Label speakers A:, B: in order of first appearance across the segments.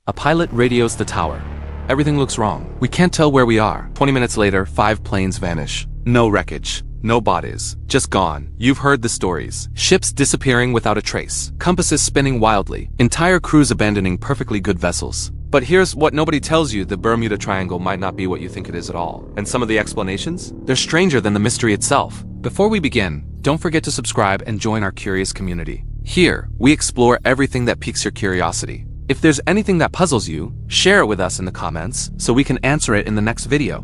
A: A pilot radios the tower. Everything looks wrong. We can't tell where we are. 20 minutes later, 5 planes vanish. No wreckage. No bodies. Just gone. You've heard the stories. Ships disappearing without a trace. Compasses spinning wildly. Entire crews abandoning perfectly good vessels. But here's what nobody tells you: the Bermuda Triangle might not be what you think it is at all. And some of the explanations? They're stranger than the mystery itself. Before we begin, don't forget to subscribe and join our curious community. Here, we explore everything that piques your curiosity. If there's anything that puzzles you, share it with us in the comments so we can answer it in the next video.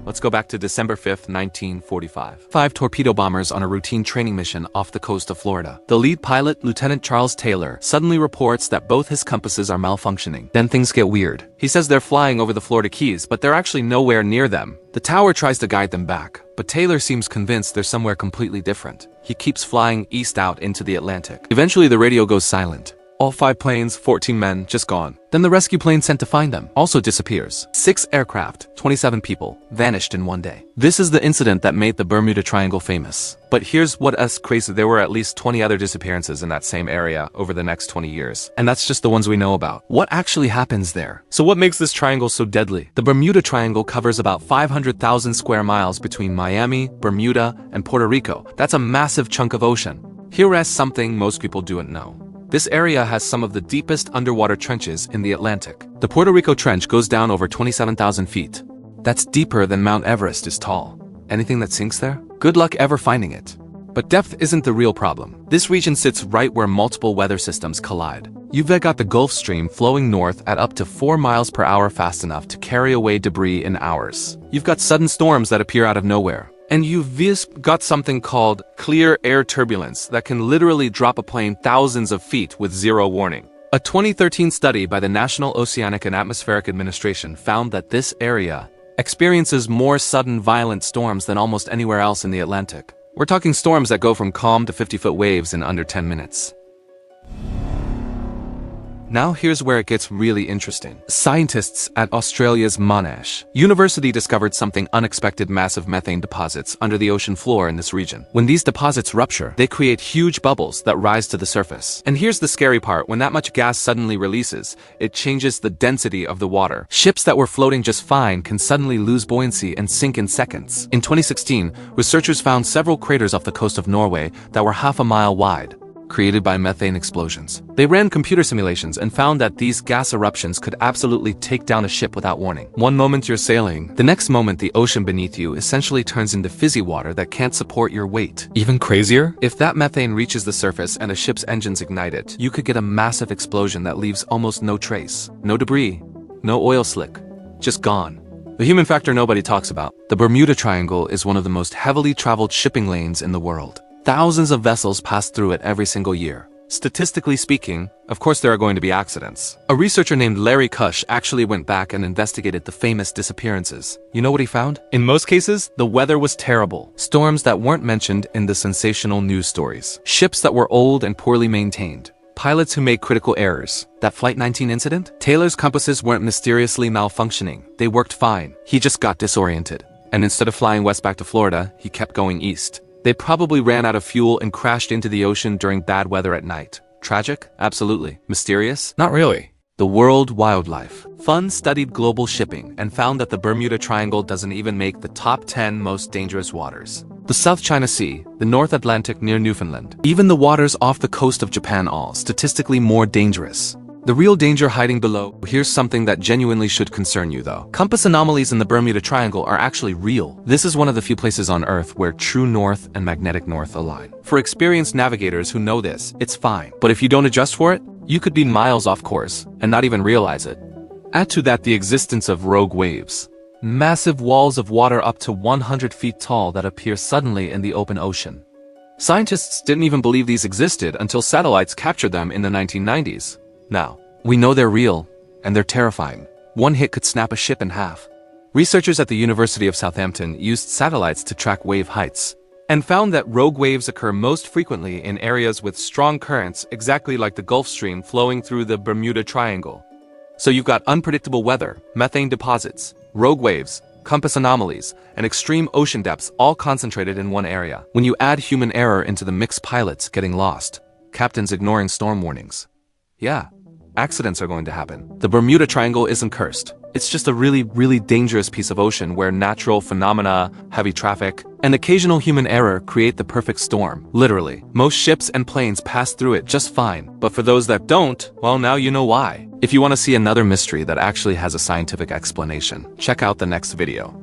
A: Let's go back to December 5th, 1945. 5 torpedo bombers on a routine training mission off the coast of Florida. The lead pilot, Lieutenant Charles Taylor, suddenly reports that both his compasses are malfunctioning. Then things get weird. He says they're flying over the Florida Keys, but they're actually nowhere near them. The tower tries to guide them back, but Taylor seems convinced they're somewhere completely different. He keeps flying east out into the Atlantic. Eventually, the radio goes silent. All 5 planes, 14 men, just gone. Then the rescue plane sent to find them also disappears. 6 aircraft, 27 people, vanished in one day. This is the incident that made the Bermuda Triangle famous. But here's what's crazy: there were at least 20 other disappearances in that same area over the next 20 years. And that's just the ones we know about. What actually happens there? So what makes this triangle so deadly? The Bermuda Triangle covers about 500,000 square miles between Miami, Bermuda, and Puerto Rico. That's a massive chunk of ocean. Here rests something most people don't know. This area has some of the deepest underwater trenches in the Atlantic. The Puerto Rico Trench goes down over 27,000 feet. That's deeper than Mount Everest is tall. Anything that sinks there? Good luck ever finding it. But depth isn't the real problem. This region sits right where multiple weather systems collide. You've got the Gulf Stream flowing north at up to 4 miles per hour, fast enough to carry away debris in hours. You've got sudden storms that appear out of nowhere. And you've got something called clear air turbulence that can literally drop a plane thousands of feet with zero warning. A 2013 study by the National Oceanic and Atmospheric Administration found that this area experiences more sudden violent storms than almost anywhere else in the Atlantic. We're talking storms that go from calm to 50-foot waves in under 10 minutes. Now here's where it gets really interesting. Scientists at Australia's Monash University discovered something unexpected: massive methane deposits under the ocean floor in this region. When these deposits rupture, they create huge bubbles that rise to the surface. And here's the scary part: when that much gas suddenly releases, it changes the density of the water. Ships that were floating just fine can suddenly lose buoyancy and sink in seconds. In 2016, researchers found several craters off the coast of Norway that were half a mile wide, created by methane explosions. They ran computer simulations and found that these gas eruptions could absolutely take down a ship without warning. One moment you're sailing, the next moment the ocean beneath you essentially turns into fizzy water that can't support your weight. Even crazier? If that methane reaches the surface and a ship's engines ignite it, you could get a massive explosion that leaves almost no trace. No debris, no oil slick, just gone. The human factor nobody talks about. The Bermuda Triangle is one of the most heavily traveled shipping lanes in the world. Thousands of vessels pass through it every single year. Statistically speaking, of course there are going to be accidents. A researcher named Larry Kush actually went back and investigated the famous disappearances. You know what he found? In most cases, the weather was terrible. Storms that weren't mentioned in the sensational news stories. Ships that were old and poorly maintained. Pilots who made critical errors. That Flight 19 incident? Taylor's compasses weren't mysteriously malfunctioning. They worked fine. He just got disoriented. And instead of flying west back to Florida, he kept going east. They probably ran out of fuel and crashed into the ocean during bad weather at night. Tragic? Absolutely. Mysterious? Not really. The World Wildlife Fund studied global shipping and found that the Bermuda Triangle doesn't even make the top 10 most dangerous waters. The South China Sea, the North Atlantic near Newfoundland, even the waters off the coast of Japan, all statistically more dangerous. The real danger hiding below. Here's something that genuinely should concern you though. Compass anomalies in the Bermuda Triangle are actually real. This is one of the few places on Earth where true north and magnetic north align. For experienced navigators who know this, it's fine. But if you don't adjust for it, you could be miles off course and not even realize it. Add to that the existence of rogue waves. Massive walls of water up to 100 feet tall that appear suddenly in the open ocean. Scientists didn't even believe these existed until satellites captured them in the 1990s. Now, we know they're real, and they're terrifying. One hit could snap a ship in half. Researchers at the University of Southampton used satellites to track wave heights, and found that rogue waves occur most frequently in areas with strong currents, exactly like the Gulf Stream flowing through the Bermuda Triangle. So you've got unpredictable weather, methane deposits, rogue waves, compass anomalies, and extreme ocean depths all concentrated in one area. When you add human error into the mix, pilots getting lost, captains ignoring storm warnings. Yeah, accidents are going to happen. The Bermuda Triangle isn't cursed. It's just a really dangerous piece of ocean where natural phenomena, heavy traffic, and occasional human error create the perfect storm. Literally. Most ships and planes pass through it just fine. But for those that don't, well, now you know why. If you want to see another mystery that actually has a scientific explanation, check out the next video.